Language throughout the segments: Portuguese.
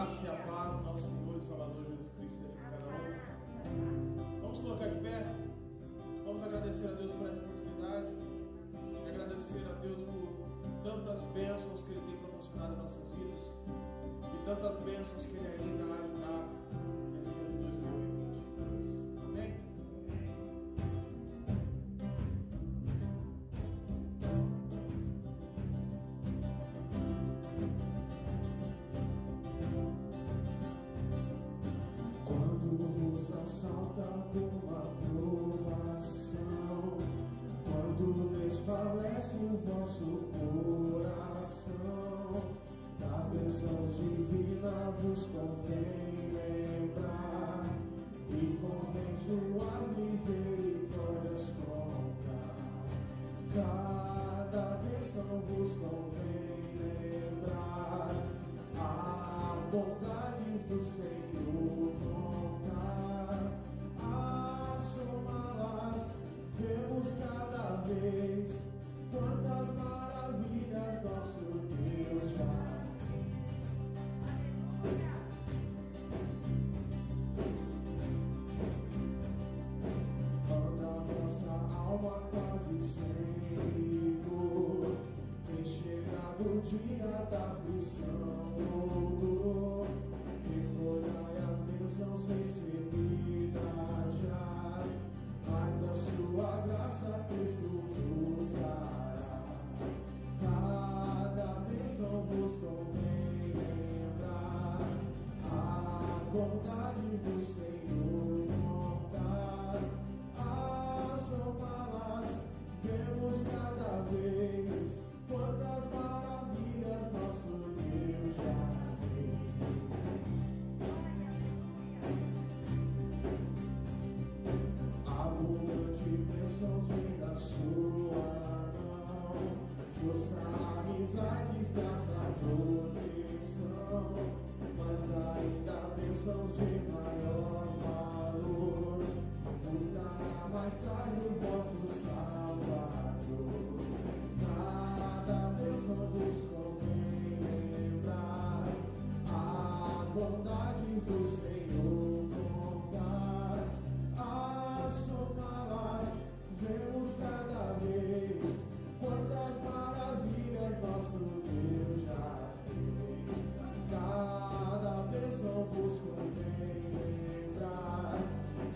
graça e a paz do nosso Senhor e Salvador Jesus Cristo seja com cada um. Vamos colocar de pé. Vamos agradecer a Deus por essa oportunidade. E agradecer a Deus por tantas bênçãos que Ele tem proporcionado em nossas vidas. E tantas bênçãos que Ele ainda há de dar nesse ano de 2022. Amém? Assalta alguma provação, quando desfalece o vosso coração, das bênçãos divinas vos convém lembrar, e convém suas misericórdias contar. Cada bênção vos convém lembrar, as bondades do Senhor contar. Somá-las, vemos cada vez quantas maravilhas nosso Deus já anda a vossa alma quase sem dor, tem chegado o dia da aflição ou dor, recordai as bênçãos recebidas já, mas da sua graça Cristo vos dará. Cada bênção vos convém lembrar, as bondades do Senhor contar, somá-las, vemos cada vez quantas maravilhas nosso Deus já fez. Abundante bênçãos vem da sua mão, força, amizades, graça, proteção, mas ainda bênçãos de maior valor, vos dará mais tarde o vosso Salvador. Cada bênção vos convém lembrar, as bondades do Senhor contar, somá-las, vemos cada vez quantas maravilhas nosso Deus já fez. Cada bênção vos convém lembrar,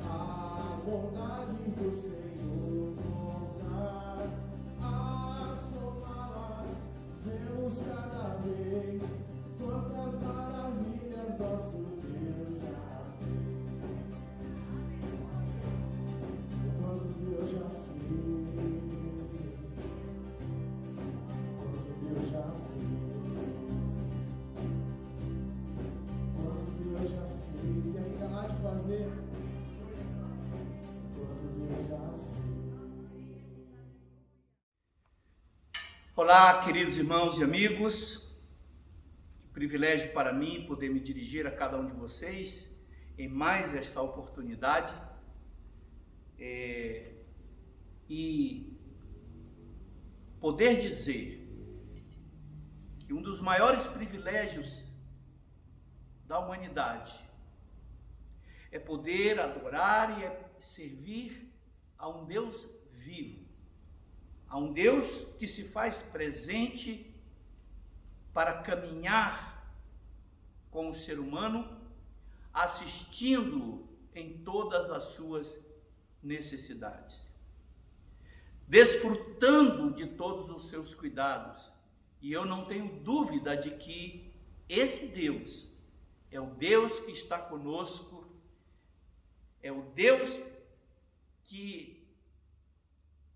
as bondades do Senhor contar, somá-las, vemos cada vez quantas maravilhas nosso Deus já fez. Quanto Deus já fez, quanto Deus já fez, quanto Deus já fez e ainda há de fazer, quanto Deus já fez. Olá, queridos irmãos e amigos, que privilégio para mim poder me dirigir a cada um de vocês em mais esta oportunidade. E poder dizer que um dos maiores privilégios da humanidade é poder adorar e servir a um Deus vivo, a um Deus que se faz presente para caminhar com o ser humano, assistindo-o em todas as suas necessidades, desfrutando de todos os seus cuidados. E eu não tenho dúvida de que esse Deus é o Deus que está conosco, é o Deus que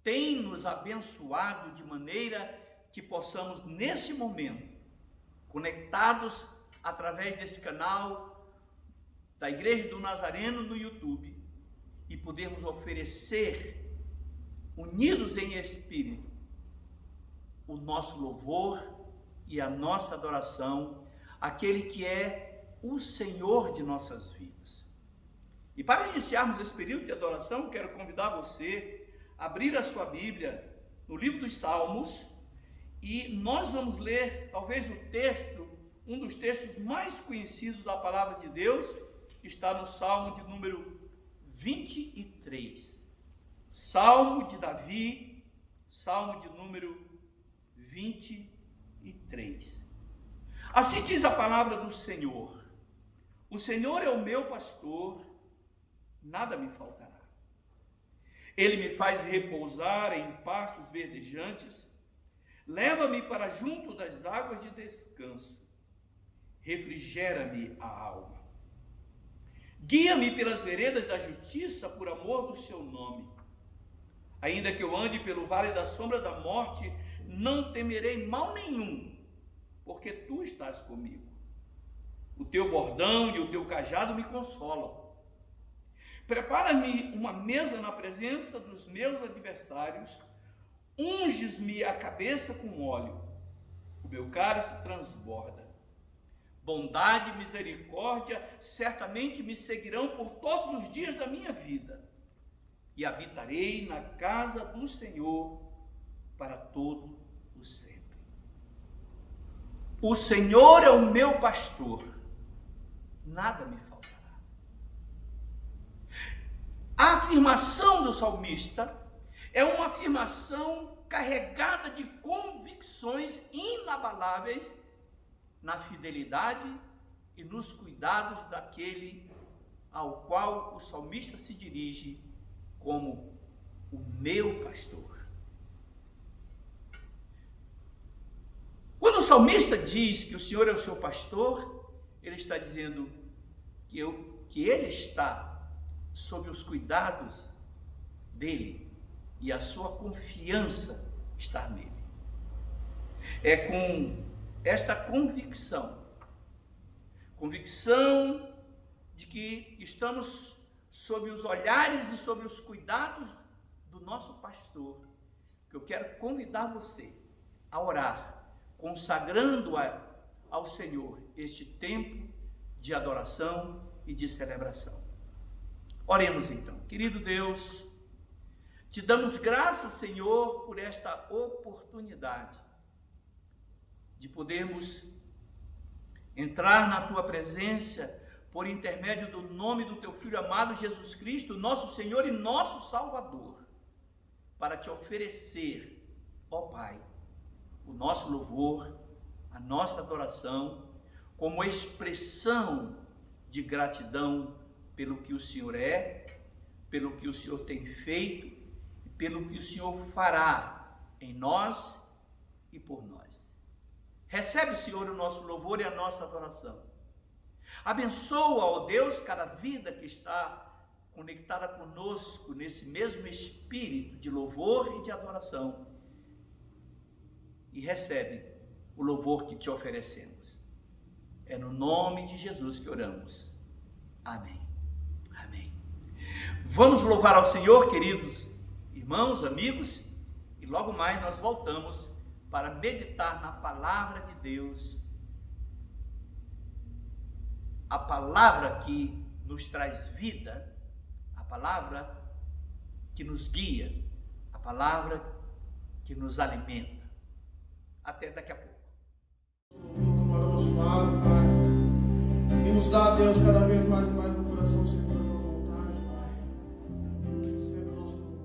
tem nos abençoado de maneira que possamos, nesse momento, conectados através desse canal da Igreja do Nazareno no YouTube, e podermos oferecer, unidos em espírito, o nosso louvor e a nossa adoração àquele que é o Senhor de nossas vidas. E para iniciarmos esse período de adoração, quero convidar você a abrir a sua Bíblia no livro dos Salmos, e nós vamos ler talvez o texto um dos textos mais conhecidos da palavra de Deus, que está no Salmo de número 23. Salmo de Davi, Salmo de número 23. Assim diz a palavra do Senhor: o Senhor é o meu pastor, nada me faltará. Ele me faz repousar em pastos verdejantes, leva-me para junto das águas de descanso, refrigera-me a alma. Guia-me pelas veredas da justiça por amor do seu nome. Ainda que eu ande pelo vale da sombra da morte, não temerei mal nenhum, porque tu estás comigo. O teu bordão e o teu cajado me consolam. Prepara-me uma mesa na presença dos meus adversários, unges-me a cabeça com óleo, o meu cálice transborda. Bondade e misericórdia certamente me seguirão por todos os dias da minha vida, e habitarei na casa do Senhor para todo o sempre. O Senhor é o meu pastor, nada me faltará. A afirmação do salmista é uma afirmação carregada de convicções inabaláveis na fidelidade e nos cuidados daquele ao qual o salmista se dirige como o meu pastor. Quando o salmista diz que o Senhor é o seu pastor, ele está dizendo que ele está sob os cuidados dele e a sua confiança está nele. É com esta convicção de que estamos sob os olhares e sob os cuidados do nosso pastor, que eu quero convidar você a orar, consagrando ao Senhor este tempo de adoração e de celebração. Oremos então. Querido Deus, te damos graças, Senhor, por esta oportunidade de podermos entrar na tua presença por intermédio do nome do teu Filho amado Jesus Cristo, nosso Senhor e nosso Salvador, para te oferecer, ó Pai, o nosso louvor, a nossa adoração, como expressão de gratidão pelo que o Senhor é, pelo que o Senhor tem feito e pelo que o Senhor fará em nós e por nós. Recebe, Senhor, o nosso louvor e a nossa adoração. Abençoa, ó Deus, cada vida que está conectada conosco nesse mesmo espírito de louvor e de adoração. E recebe o louvor que te oferecemos. É no nome de Jesus que oramos. Amém. Amém. Vamos louvar ao Senhor, queridos irmãos, amigos, e logo mais nós voltamos para meditar na palavra de Deus, a palavra que nos traz vida, a palavra que nos guia, a palavra que nos alimenta. Até daqui a pouco. E nos dá, Deus, cada vez mais e mais no coração segundo a tua vontade, Pai. Recebe o nosso louvor,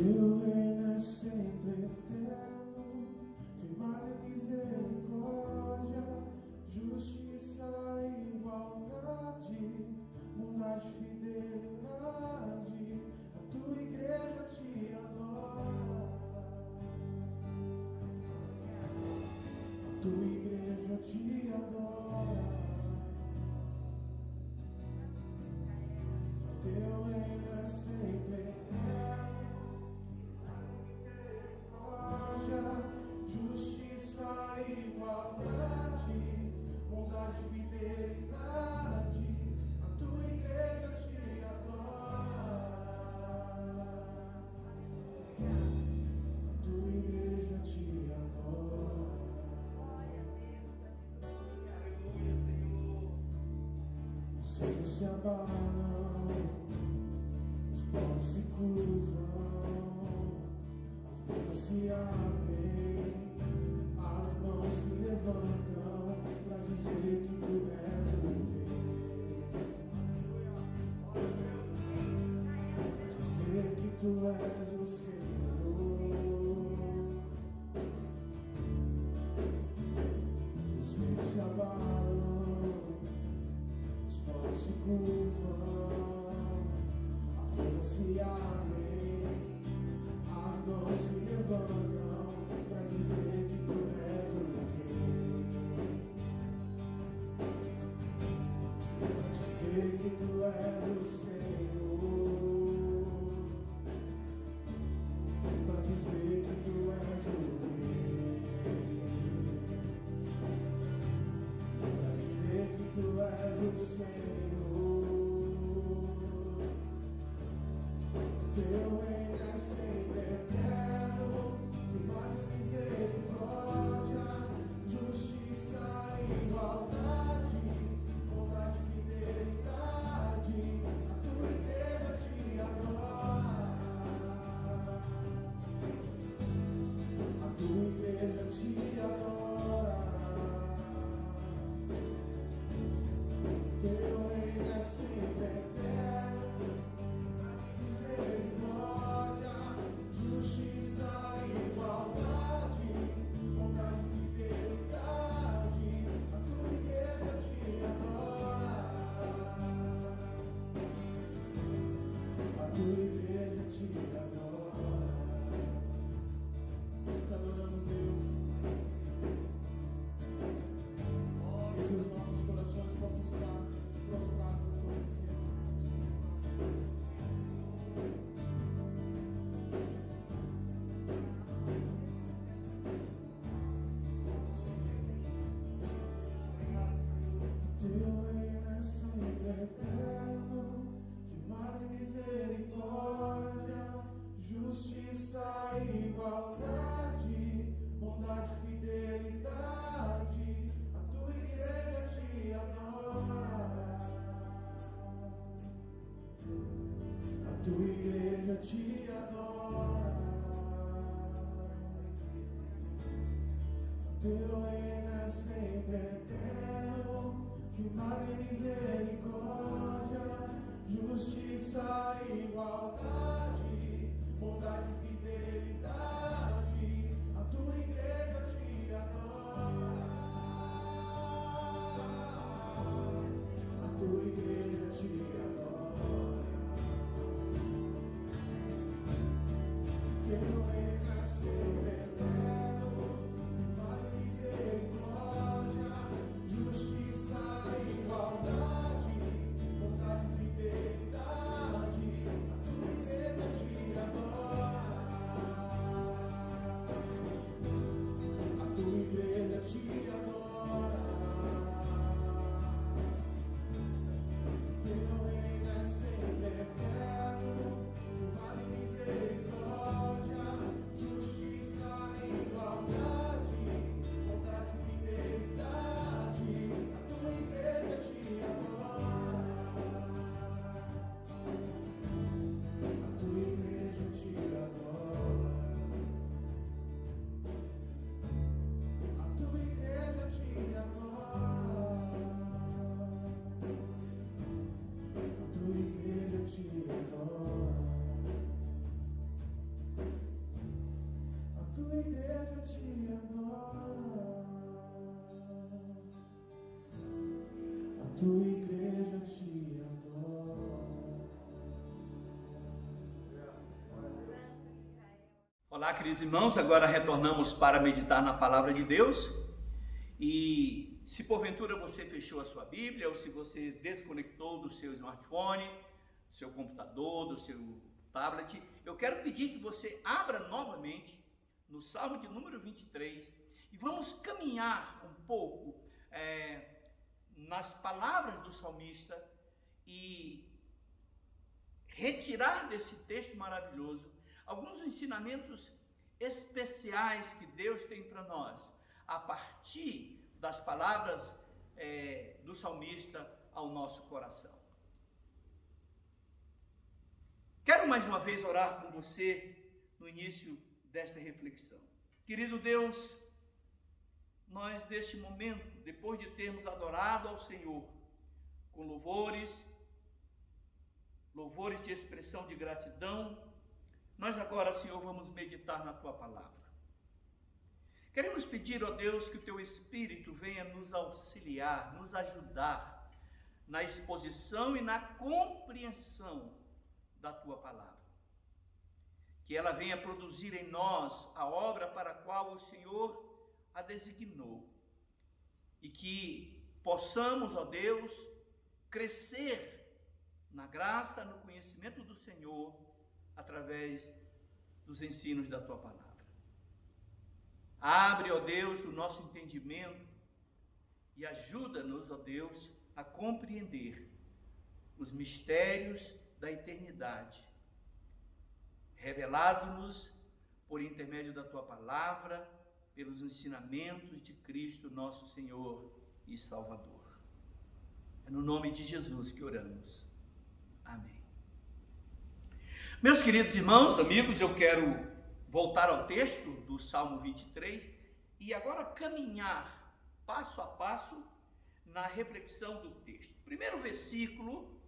Teu reino é sempre eterno, firmado em misericórdia, justiça e igualdade, bondade e fidelidade. A tua igreja te adora, a tua igreja te adora. Teu reino é sempre eterno, justiça e igualdade, bondade e fidelidade. A tua igreja te adora, a tua igreja te adora. Os céus se abalam, os povos se curvam, as bocas se abrem, as mãos se levantam para dizer que tu és o rei, para dizer que tu és o Senhor. Os reinos se abalam, os povos se curvam, as bocas se abrem, as mãos se levantam para dizer que tu és o rei, para dizer que tu és o Senhor, para dizer que tu és o rei, para dizer que tu és o Senhor. Teu reino é sempre eterno, firmado em misericórdia, justiça e igualdade, bondade e fidelidade. A tua igreja te adora, a tua igreja te adora. Teu reino é sempre eterno, misericórdia, justiça e igualdade, bondade e fidelidade. A tua igreja te adora, a tua igreja te adora. Te adoramos, Deus, e que os nossos corações possam estar tua igreja te adora. Olá, queridos irmãos, agora retornamos para meditar na palavra de Deus. E se porventura você fechou a sua Bíblia, ou se você desconectou do seu smartphone, do seu computador, do seu tablet, eu quero pedir que você abra novamente no Salmo de número 23 e vamos caminhar um pouco nas palavras do salmista e retirar desse texto maravilhoso alguns ensinamentos especiais que Deus tem para nós, a partir das palavras do salmista ao nosso coração. Quero mais uma vez orar com você no início desta reflexão. Querido Deus, nós neste momento, depois de termos adorado ao Senhor com louvores de expressão de gratidão, nós agora, Senhor, vamos meditar na Tua palavra. Queremos pedir, ó Deus, que o Teu Espírito venha nos auxiliar, nos ajudar na exposição e na compreensão da Tua palavra. Que ela venha produzir em nós a obra para a qual o Senhor a designou. E que possamos, ó Deus, crescer na graça, no conhecimento do Senhor, através dos ensinos da Tua palavra. Abre, ó Deus, o nosso entendimento e ajuda-nos, ó Deus, a compreender os mistérios da eternidade, revelado-nos por intermédio da Tua palavra, pelos ensinamentos de Cristo, nosso Senhor e Salvador. É no nome de Jesus que oramos. Amém. Meus queridos irmãos, amigos, eu quero voltar ao texto do Salmo 23 e agora caminhar passo a passo na reflexão do texto. Primeiro versículo,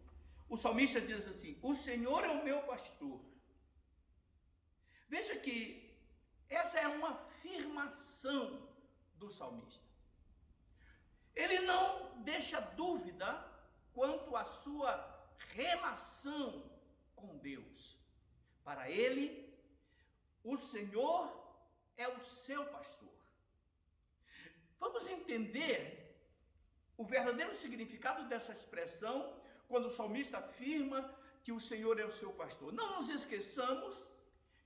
o salmista diz assim: o Senhor é o meu pastor. Veja que essa é uma afirmação do salmista. Ele não deixa dúvida quanto à sua relação com Deus. Para ele, o Senhor é o seu pastor. Vamos entender o verdadeiro significado dessa expressão quando o salmista afirma que o Senhor é o seu pastor. Não nos esqueçamos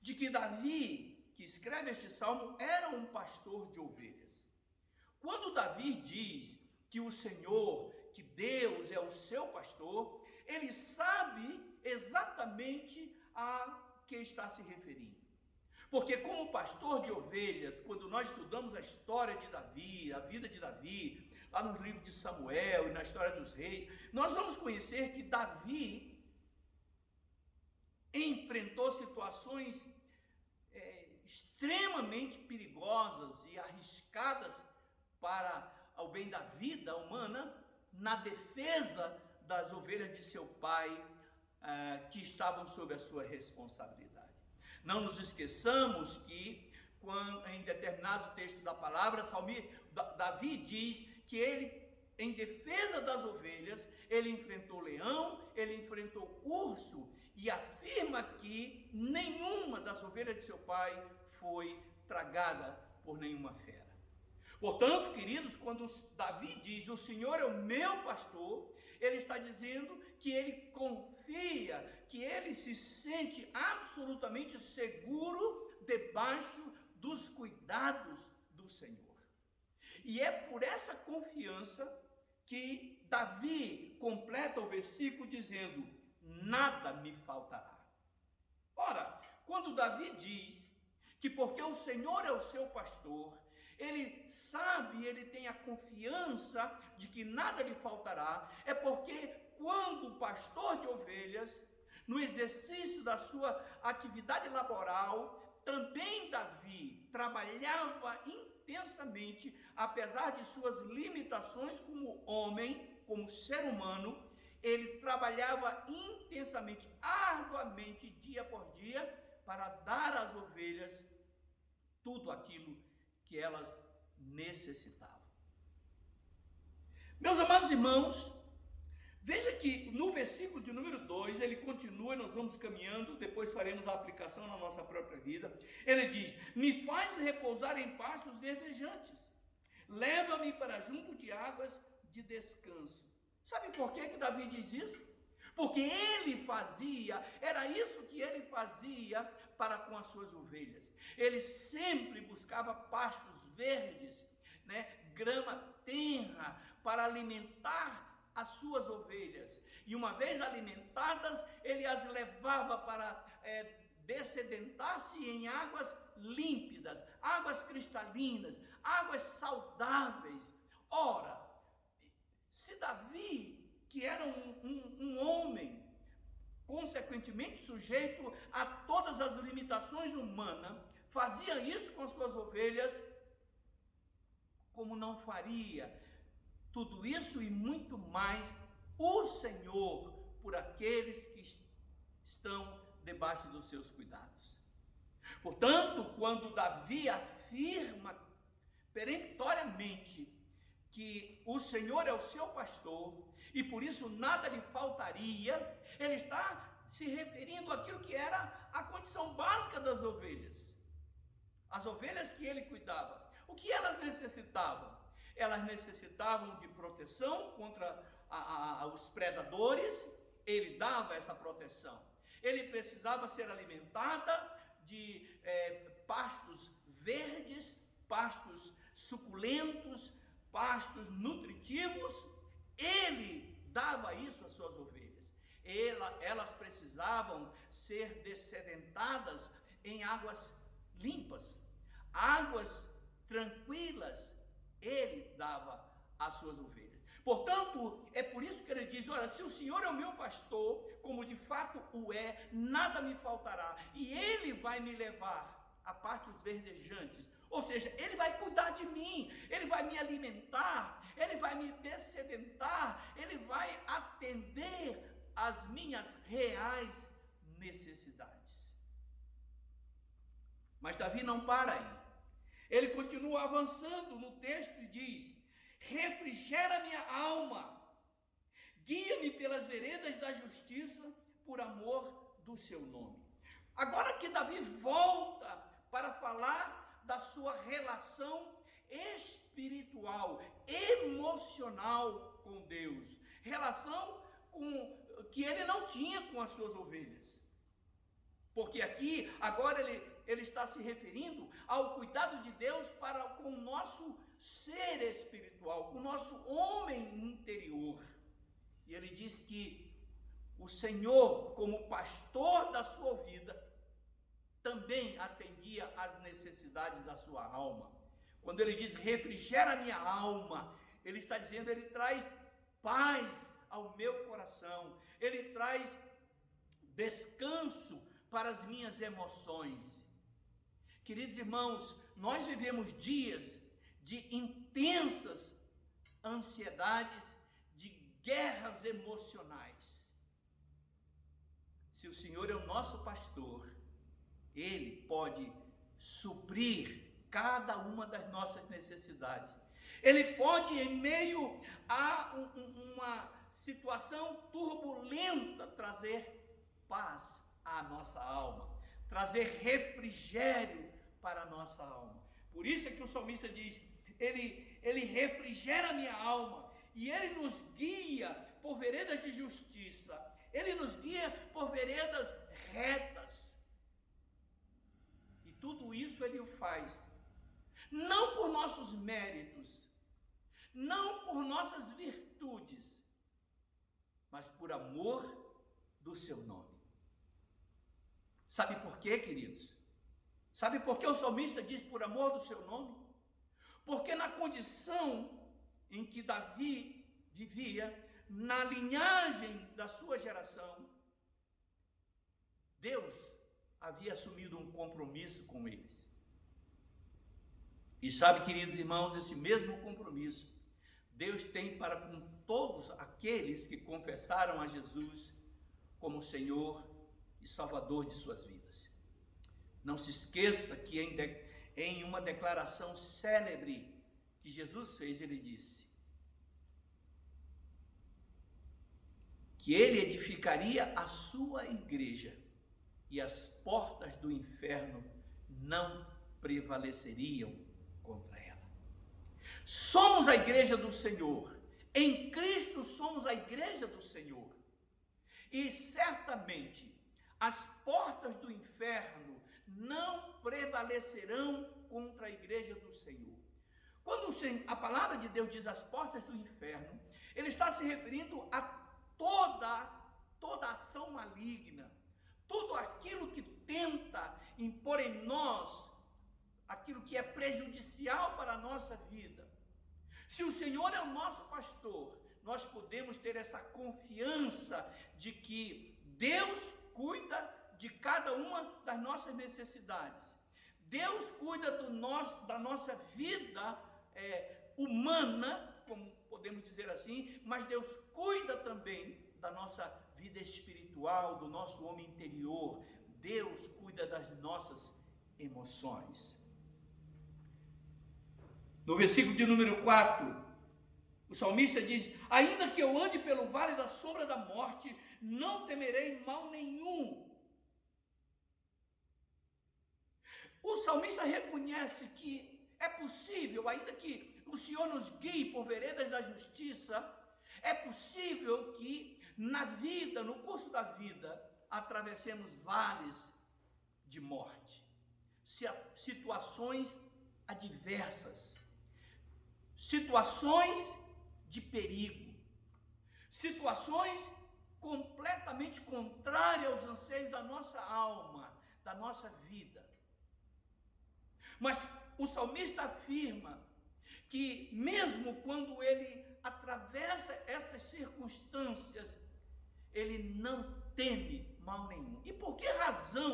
de que Davi, que escreve este salmo, era um pastor de ovelhas. Quando Davi diz que o Senhor, que Deus é o seu pastor, ele sabe exatamente a que está se referindo. Porque como pastor de ovelhas, quando nós estudamos a história de Davi, a vida de Davi, lá no livro de Samuel e na história dos reis, nós vamos conhecer que Davi enfrentou situações extremamente perigosas e arriscadas para o bem da vida humana, na defesa das ovelhas de seu pai, que estavam sob a sua responsabilidade. Não nos esqueçamos que, em determinado texto da palavra, Davi diz que ele, em defesa das ovelhas, ele enfrentou leão, ele enfrentou urso, e afirma que nenhuma das ovelhas de seu pai foi tragada por nenhuma fera. Portanto, queridos, quando Davi diz, o Senhor é o meu pastor, ele está dizendo que ele confia, que ele se sente absolutamente seguro debaixo dos cuidados do Senhor. E é por essa confiança que Davi completa o versículo dizendo: nada me faltará. Ora, quando Davi diz que porque o Senhor é o seu pastor, ele sabe, ele tem a confiança de que nada lhe faltará, é porque quando o pastor de ovelhas, no exercício da sua atividade laboral, também Davi trabalhava intensamente, apesar de suas limitações como homem, como ser humano, ele trabalhava intensamente, arduamente, dia por dia, para dar às ovelhas tudo aquilo que elas necessitavam. Meus amados irmãos, que no versículo de número 2, ele continua, nós vamos caminhando, depois faremos a aplicação na nossa própria vida. Ele diz: me faz repousar em pastos verdejantes, leva-me para junto de águas de descanso. Sabe por que Davi diz isso? Porque ele fazia, era isso que ele fazia para com as suas ovelhas. Ele sempre buscava pastos verdes, grama tenra, para alimentar as suas ovelhas. E uma vez alimentadas, ele as levava para dessedentar-se em águas límpidas, águas cristalinas, águas saudáveis. Ora, se Davi, que era um homem, consequentemente sujeito a todas as limitações humanas, fazia isso com as suas ovelhas, como não faria tudo isso e muito mais o Senhor por aqueles que estão debaixo dos seus cuidados? Portanto, quando Davi afirma peremptoriamente que o Senhor é o seu pastor e por isso nada lhe faltaria, ele está se referindo àquilo que era a condição básica das ovelhas. As ovelhas que ele cuidava, o que elas necessitavam? Elas necessitavam de proteção contra os predadores, ele dava essa proteção. Ele precisava ser alimentada de pastos verdes, pastos suculentos, pastos nutritivos. Ele dava isso às suas ovelhas. Elas precisavam ser dessedentadas em águas limpas, águas tranquilas. Ele dava às suas ovelhas. Portanto, é por isso que ele diz: olha, se o Senhor é o meu pastor, como de fato o é, nada me faltará, e ele vai me levar a pastos verdejantes. Ou seja, ele vai cuidar de mim, ele vai me alimentar, ele vai me dessedentar, ele vai atender às minhas reais necessidades. Mas Davi não para aí. Ele continua avançando no texto e diz: refrigera minha alma, guia-me pelas veredas da justiça, por amor do seu nome. Agora que Davi volta para falar da sua relação espiritual, emocional com Deus, relação que ele não tinha com as suas ovelhas. Porque aqui, agora ele está se referindo ao cuidado de Deus com o nosso ser espiritual, com o nosso homem interior. E ele diz que o Senhor, como pastor da sua vida, também atendia às necessidades da sua alma. Quando ele diz refrigera minha alma, ele está dizendo, ele traz paz ao meu coração, ele traz descanso para as minhas emoções. Queridos irmãos, nós vivemos dias de intensas ansiedades, de guerras emocionais. Se o Senhor é o nosso pastor, Ele pode suprir cada uma das nossas necessidades. Ele pode, em meio a uma situação turbulenta, trazer paz à nossa alma, trazer refrigério para a nossa alma. Por isso é que o salmista diz, ele refrigera a minha alma, e ele nos guia por veredas de justiça, ele nos guia por veredas retas, e tudo isso ele o faz, não por nossos méritos, não por nossas virtudes, mas por amor do seu nome. Sabe por quê, queridos? Sabe por que o salmista diz por amor do seu nome? Porque na condição em que Davi vivia, na linhagem da sua geração, Deus havia assumido um compromisso com eles. E sabe, queridos irmãos, esse mesmo compromisso Deus tem para com todos aqueles que confessaram a Jesus como Senhor e Salvador de suas vidas. Não se esqueça que em uma declaração célebre que Jesus fez, ele disse: que ele edificaria a sua igreja e as portas do inferno não prevaleceriam contra ela. Somos a igreja do Senhor. Em Cristo somos a igreja do Senhor. E certamente as portas do inferno não prevalecerão contra a igreja do Senhor. Quando a palavra de Deus diz as portas do inferno, ele está se referindo a toda ação maligna, tudo aquilo que tenta impor em nós aquilo que é prejudicial para a nossa vida. Se o Senhor é o nosso pastor, nós podemos ter essa confiança de que Deus cuida de cada uma das nossas necessidades. Deus cuida da nossa vida humana, como podemos dizer assim, mas Deus cuida também da nossa vida espiritual, do nosso homem interior. Deus cuida das nossas emoções. No versículo de número 4, o salmista diz: ainda que eu ande pelo vale da sombra da morte, não temerei mal nenhum. O salmista reconhece que é possível, ainda que o Senhor nos guie por veredas da justiça, é possível que na vida, no curso da vida, atravessemos vales de morte, situações adversas, situações de perigo, situações completamente contrárias aos anseios da nossa alma, da nossa vida. Mas o salmista afirma que mesmo quando ele atravessa essas circunstâncias, ele não teme mal nenhum. E por que razão?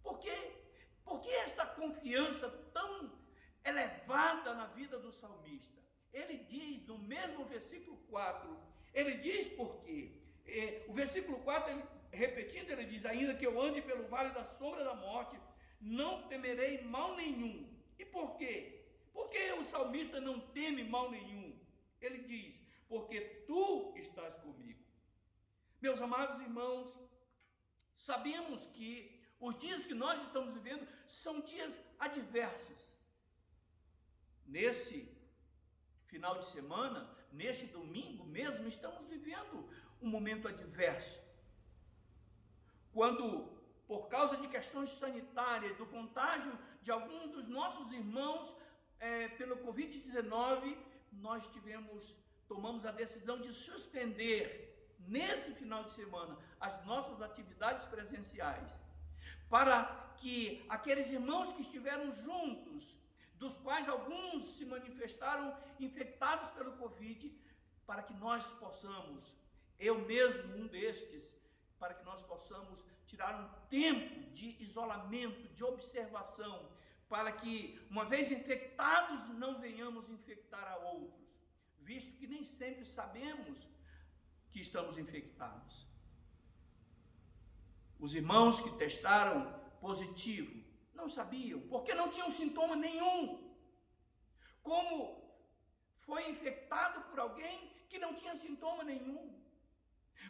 Por que esta confiança tão elevada na vida do salmista? Ele diz no mesmo versículo 4, ele diz por quê? O versículo 4, repetindo, ele diz: ainda que eu ande pelo vale da sombra da morte, não temerei mal nenhum. E por quê? Por que o salmista não teme mal nenhum? Ele diz: porque tu estás comigo. Meus amados irmãos, sabemos que os dias que nós estamos vivendo são dias adversos. Nesse final de semana, neste domingo mesmo, estamos vivendo um momento adverso. Quando, por causa de questões sanitárias, do contágio de alguns dos nossos irmãos pelo Covid-19, nós tomamos a decisão de suspender, nesse final de semana, as nossas atividades presenciais, para que aqueles irmãos que estiveram juntos, dos quais alguns se manifestaram infectados pelo Covid, para que nós possamos, eu mesmo um destes, para que nós possamos tirar um tempo de isolamento, de observação, para que, uma vez infectados, não venhamos infectar a outros, visto que nem sempre sabemos que estamos infectados. Os irmãos que testaram positivo não sabiam, porque não tinham sintoma nenhum. Como foi infectado por alguém que não tinha sintoma nenhum.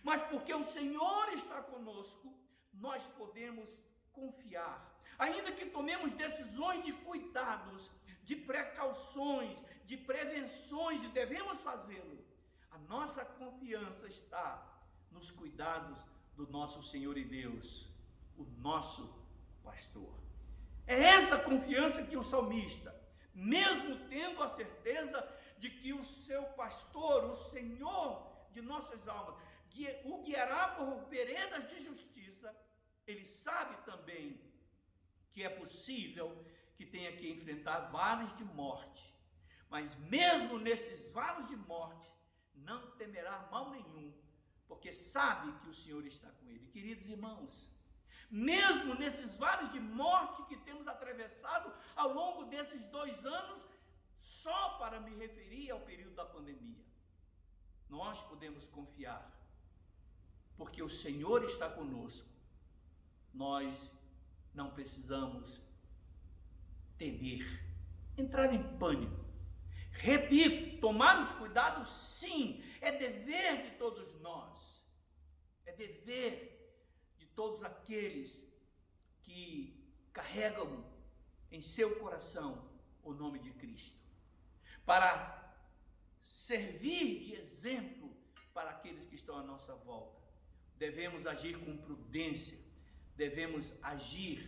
Mas porque o Senhor está conosco, nós podemos confiar. Ainda que tomemos decisões de cuidados, de precauções, de prevenções, e devemos fazê-lo, a nossa confiança está nos cuidados do nosso Senhor e Deus, o nosso pastor. É essa confiança que o salmista, mesmo tendo a certeza de que o seu pastor, o Senhor de nossas almas, o guiará por veredas de justiça, ele sabe também que é possível que tenha que enfrentar vales de morte, mas mesmo nesses vales de morte, não temerá mal nenhum, porque sabe que o Senhor está com ele. Queridos irmãos, mesmo nesses vales de morte que temos atravessado ao longo desses 2 anos, só para me referir ao período da pandemia, nós podemos confiar, porque o Senhor está conosco. Nós não precisamos temer, entrar em pânico. Repito, tomar os cuidados, sim, é dever de todos nós. dever de todos aqueles que carregam em seu coração o nome de Cristo, para servir de exemplo para aqueles que estão à nossa volta. Devemos agir com prudência, devemos agir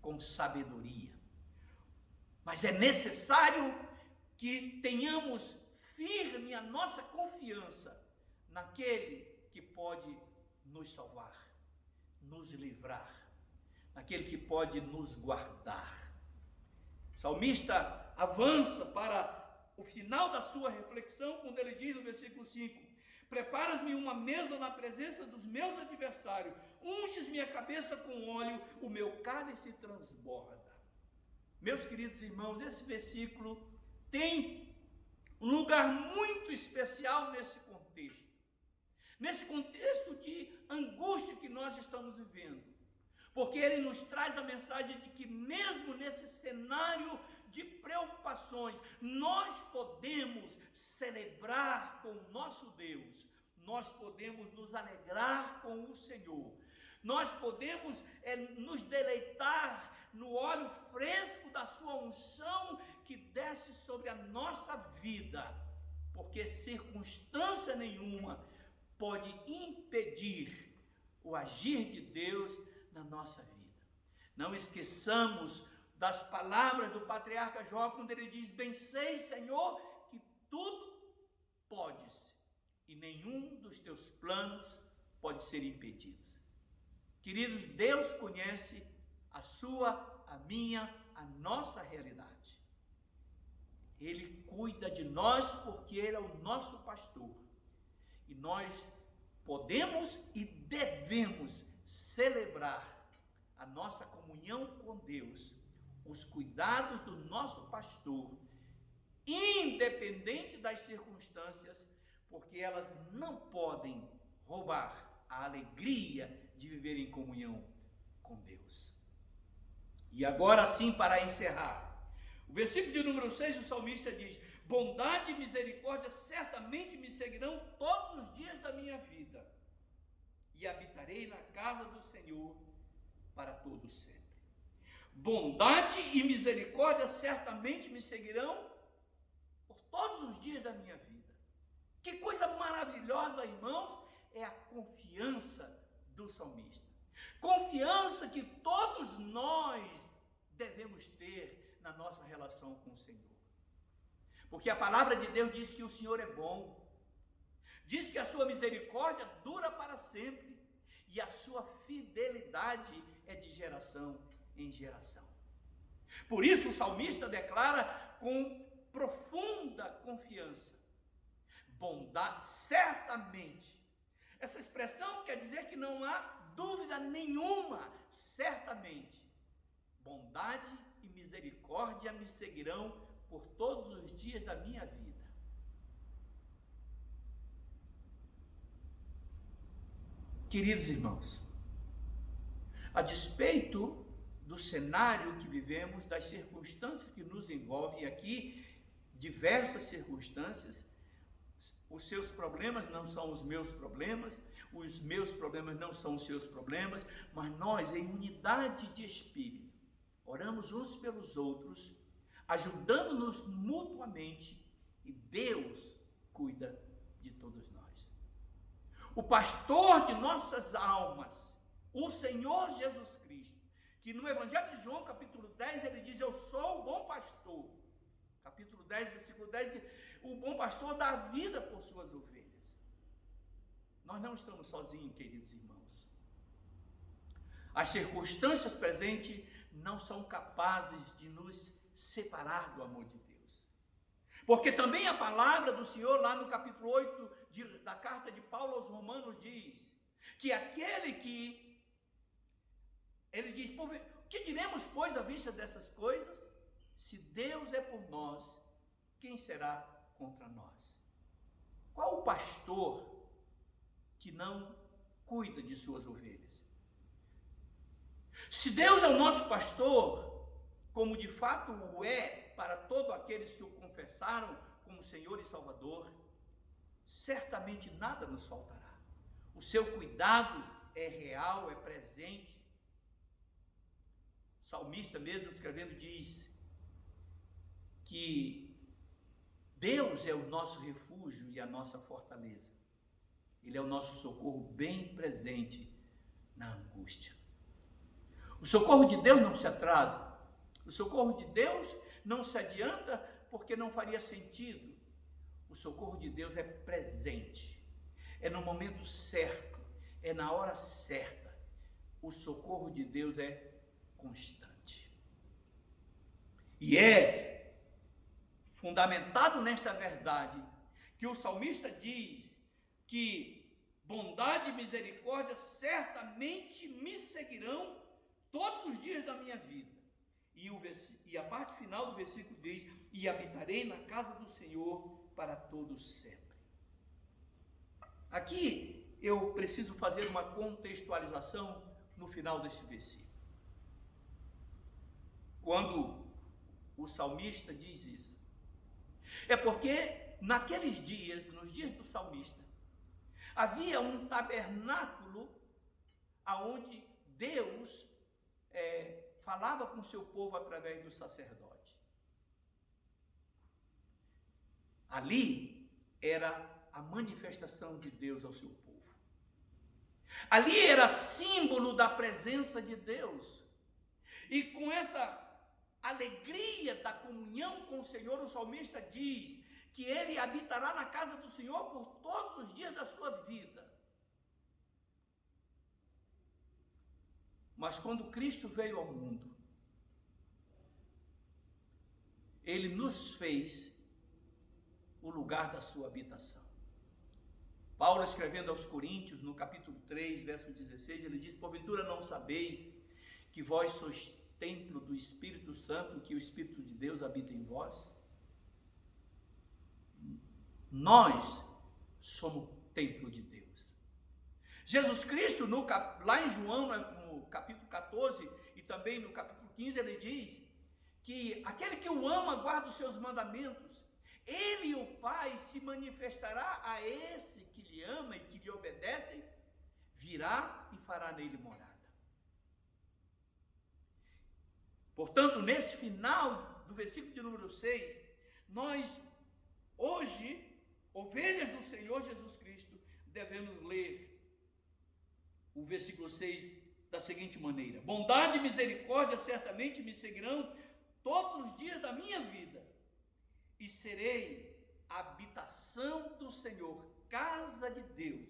com sabedoria. Mas é necessário que tenhamos firme a nossa confiança naquele que pode nos salvar, nos livrar, naquele que pode nos guardar. O salmista avança para o final da sua reflexão, quando ele diz no versículo 5: preparas-me uma mesa na presença dos meus adversários, unges minha cabeça com óleo, o meu cálice transborda. Meus queridos irmãos, esse versículo tem um lugar muito especial nesse contexto de angústia que nós estamos vivendo, porque ele nos traz a mensagem de que mesmo nesse cenário de preocupações, nós podemos celebrar com o nosso Deus, nós podemos nos alegrar com o Senhor, nós podemos nos deleitar no óleo fresco da sua unção que desce sobre a nossa vida, porque circunstância nenhuma pode impedir o agir de Deus na nossa vida. Não esqueçamos das palavras do patriarca Jó, quando ele diz: bem sei, Senhor, que tudo podes, e nenhum dos teus planos pode ser impedido. Queridos, Deus conhece a sua, a minha, a nossa realidade. Ele cuida de nós porque Ele é o nosso pastor. E nós podemos e devemos celebrar a nossa comunhão com Deus, os cuidados do nosso pastor, independente das circunstâncias, porque elas não podem roubar a alegria de viver em comunhão com Deus. E agora sim, para encerrar, o versículo de número 6, o salmista diz: bondade e misericórdia certamente me seguirão todos os dias da minha vida, e habitarei na casa do Senhor para todo sempre. Bondade e misericórdia certamente me seguirão por todos os dias da minha vida. Que coisa maravilhosa, irmãos, é a confiança do salmista. Confiança que todos nós devemos ter na nossa relação com o Senhor. Porque a palavra de Deus diz que o Senhor é bom, diz que a sua misericórdia dura para sempre e a sua fidelidade é de geração em geração. Por isso o salmista declara com profunda confiança: bondade, certamente. Essa expressão quer dizer que não há dúvida nenhuma, certamente. Bondade e misericórdia me seguirão por todos os dias da minha vida. Queridos irmãos, a despeito do cenário que vivemos, das circunstâncias que nos envolvem aqui, diversas circunstâncias, os seus problemas não são os meus problemas não são os seus problemas, mas nós, em unidade de espírito, oramos uns pelos outros, ajudando-nos mutuamente, e Deus cuida de todos nós. O pastor de nossas almas, o Senhor Jesus Cristo, que no Evangelho de João, capítulo 10, ele diz: eu sou o bom pastor. Capítulo 10, versículo 10, diz: o bom pastor dá a vida por suas ovelhas. Nós não estamos sozinhos, queridos irmãos. As circunstâncias presentes não são capazes de nos separar do amor de Deus. Porque também a palavra do Senhor, lá no capítulo 8 da carta de Paulo aos Romanos, diz que aquele que, ele diz: que diremos, pois, à vista dessas coisas? Se Deus é por nós, quem será contra nós? Qual o pastor que não cuida de suas ovelhas? Se Deus é o nosso pastor, como de fato o é para todos aqueles que o confessaram como Senhor e Salvador, certamente nada nos faltará. O seu cuidado é real, é presente. O salmista mesmo escrevendo diz que Deus é o nosso refúgio e a nossa fortaleza. Ele é o nosso socorro bem presente na angústia. O socorro de Deus não se atrasa. O socorro de Deus não se adianta porque não faria sentido. O socorro de Deus é presente. É no momento certo. É na hora certa. O socorro de Deus é constante. E é fundamentado nesta verdade que o salmista diz que bondade e misericórdia certamente me seguirão todos os dias da minha vida. E a parte final do versículo diz: e habitarei na casa do Senhor para todos sempre. Aqui eu preciso fazer uma contextualização no final desse versículo. Quando o salmista diz isso, é porque naqueles dias, nos dias do salmista, havia um tabernáculo aonde Deus falava com o seu povo através do sacerdote. Ali era a manifestação de Deus ao seu povo. Ali era símbolo da presença de Deus. E com essa alegria da comunhão com o Senhor, o salmista diz que ele habitará na casa do Senhor por todos os dias da sua vida. Mas quando Cristo veio ao mundo, ele nos fez o lugar da sua habitação. Paulo, escrevendo aos Coríntios, no capítulo 3, verso 16, ele diz: porventura não sabeis que vós sois templo do Espírito Santo, que o Espírito de Deus habita em vós? Nós somos templo de Deus. Jesus Cristo, lá em João, no capítulo 14 e também no capítulo 15, ele diz que aquele que o ama guarda os seus mandamentos. Ele e o Pai se manifestará a esse que lhe ama e que lhe obedece, virá e fará nele morada. Portanto, nesse final do versículo de número 6, nós hoje, ovelhas do Senhor Jesus Cristo, devemos ler o versículo 6 da seguinte maneira: bondade e misericórdia certamente me seguirão todos os dias da minha vida, e serei a habitação do Senhor, casa de Deus,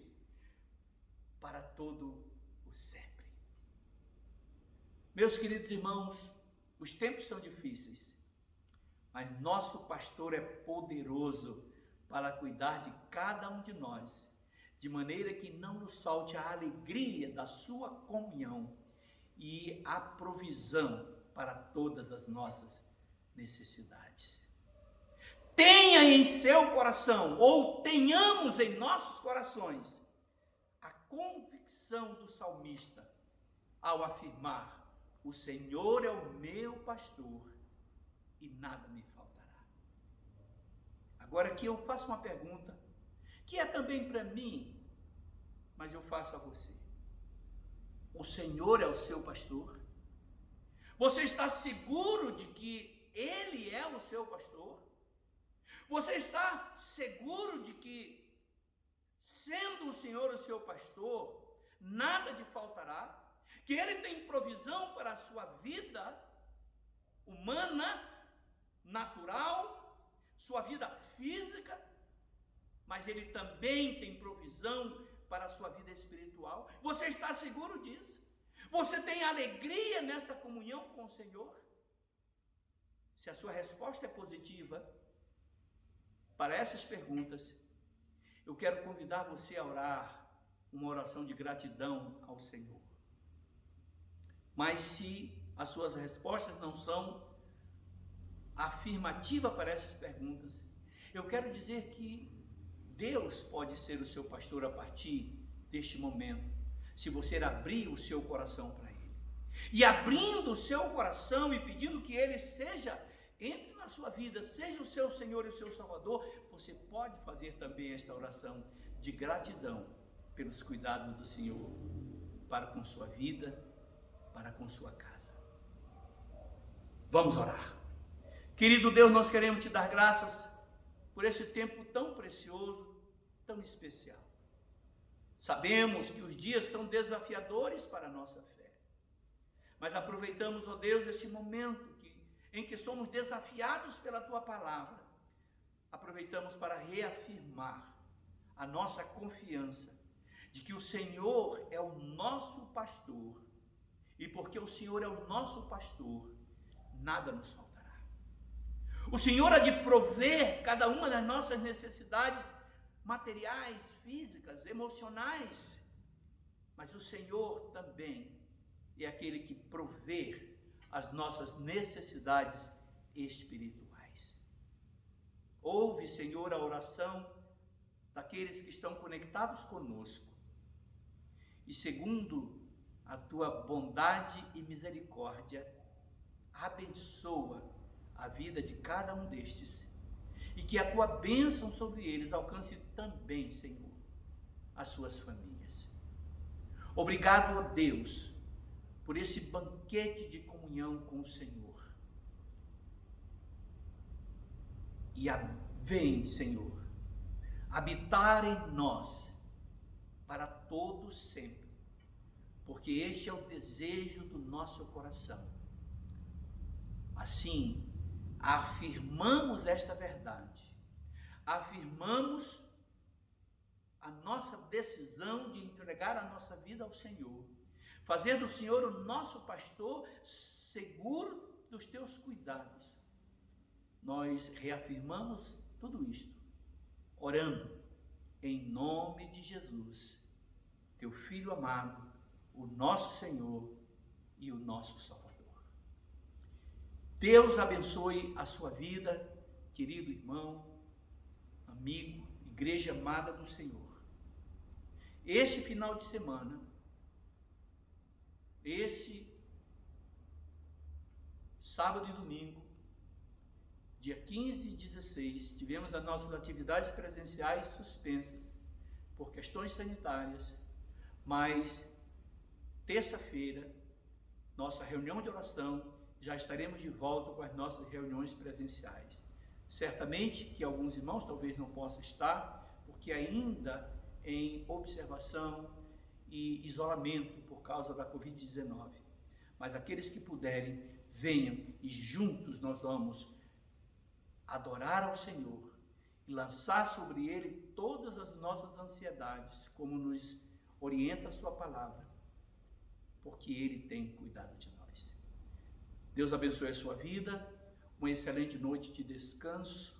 para todo o sempre. Meus queridos irmãos, os tempos são difíceis, mas nosso pastor é poderoso para cuidar de cada um de nós, de maneira que não nos falte a alegria da sua comunhão e a provisão para todas as nossas necessidades. Tenha em seu coração, ou tenhamos em nossos corações, a convicção do salmista ao afirmar: o Senhor é o meu pastor e nada me faltará. Agora aqui eu faço uma pergunta, que é também para mim, mas eu faço a você. O Senhor é o seu pastor? Você está seguro de que Ele é o seu pastor? Você está seguro de que, sendo o Senhor o seu pastor, nada te faltará? Que Ele tem provisão para a sua vida humana, natural, sua vida física, mas Ele também tem provisão para a sua vida espiritual? Você está seguro disso? Você tem alegria nessa comunhão com o Senhor? Se a sua resposta é positiva para essas perguntas, eu quero convidar você a orar uma oração de gratidão ao Senhor. Mas se as suas respostas não são afirmativas para essas perguntas, eu quero dizer que Deus pode ser o seu pastor a partir deste momento, se você abrir o seu coração para Ele. E abrindo o seu coração e pedindo que Ele entre na sua vida, seja o seu Senhor e o seu Salvador, você pode fazer também esta oração de gratidão pelos cuidados do Senhor para com sua vida, para com sua casa. Vamos orar. Querido Deus, nós queremos te dar graças por esse tempo tão precioso, tão especial. Sabemos que os dias são desafiadores para a nossa fé, mas aproveitamos, ó Deus, este momento em que somos desafiados pela Tua Palavra. Aproveitamos para reafirmar a nossa confiança de que o Senhor é o nosso pastor, e porque o Senhor é o nosso pastor, nada nos faltará. O Senhor há de prover cada uma das nossas necessidades materiais, físicas, emocionais, mas o Senhor também é aquele que provê as nossas necessidades espirituais. Ouve, Senhor, a oração daqueles que estão conectados conosco, e segundo a Tua bondade e misericórdia, abençoa a vida de cada um destes, e que a Tua bênção sobre eles alcance também, Senhor, as suas famílias. Obrigado, ó Deus, por esse banquete de comunhão com o Senhor. E vem, Senhor, habitar em nós para todo sempre, porque este é o desejo do nosso coração. Assim, afirmamos esta verdade, afirmamos a nossa decisão de entregar a nossa vida ao Senhor, fazendo o Senhor o nosso pastor, seguro dos Teus cuidados. Nós reafirmamos tudo isto, orando em nome de Jesus, Teu Filho amado, o nosso Senhor e o nosso Salvador. Deus abençoe a sua vida, querido irmão, amigo, igreja amada do Senhor. Este final de semana, esse sábado e domingo, dia 15 e 16, tivemos as nossas atividades presenciais suspensas por questões sanitárias, mas terça-feira, nossa reunião de oração, já estaremos de volta com as nossas reuniões presenciais. Certamente que alguns irmãos talvez não possam estar, porque ainda em observação e isolamento por causa da Covid-19. Mas aqueles que puderem, venham e juntos nós vamos adorar ao Senhor e lançar sobre Ele todas as nossas ansiedades, como nos orienta a sua palavra, porque Ele tem cuidado de nós. Deus abençoe a sua vida, uma excelente noite de descanso,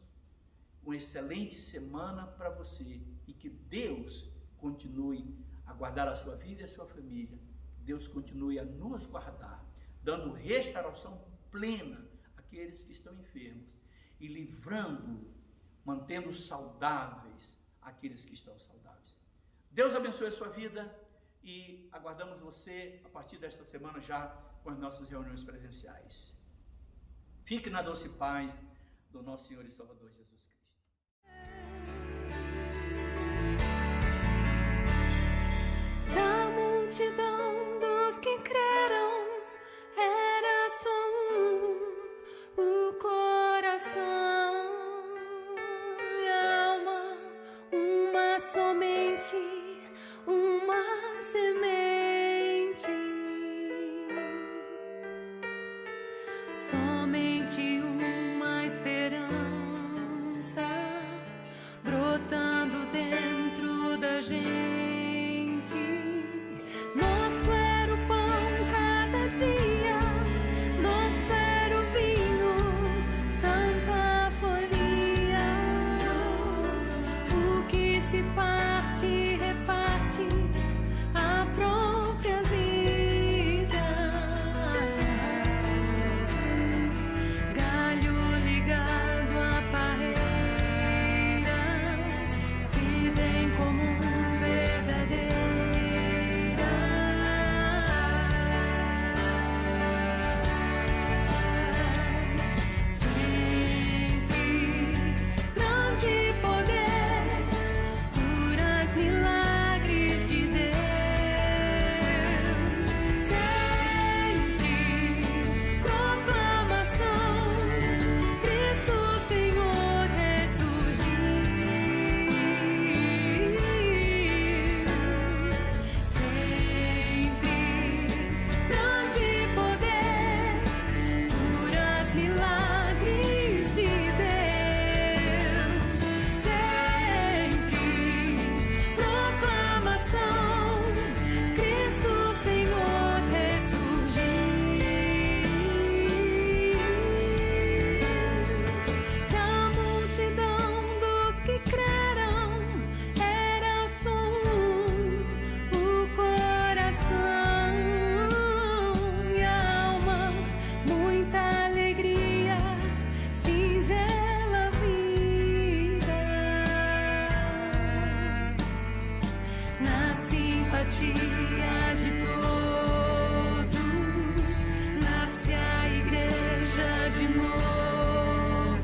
uma excelente semana para você, e que Deus continue a guardar a sua vida e a sua família. Deus continue a nos guardar, dando restauração plena àqueles que estão enfermos e livrando, mantendo saudáveis aqueles que estão saudáveis. Deus abençoe a sua vida e aguardamos você a partir desta semana já com as nossas reuniões presenciais. Fique na doce paz do nosso Senhor e Salvador Jesus Cristo. Da multidão dos que creram, era só o coração e alma, uma somente, uma semente, somente uma esperança brotando dentro da gente. Nosso era o pão cada dia, nosso era o vinho, santa folia. O que se parte, reparte a simpatia de todos, nasce a igreja de novo,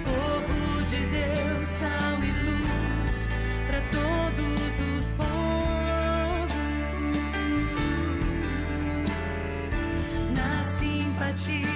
povo de Deus, sal e luz para todos os povos, na simpatia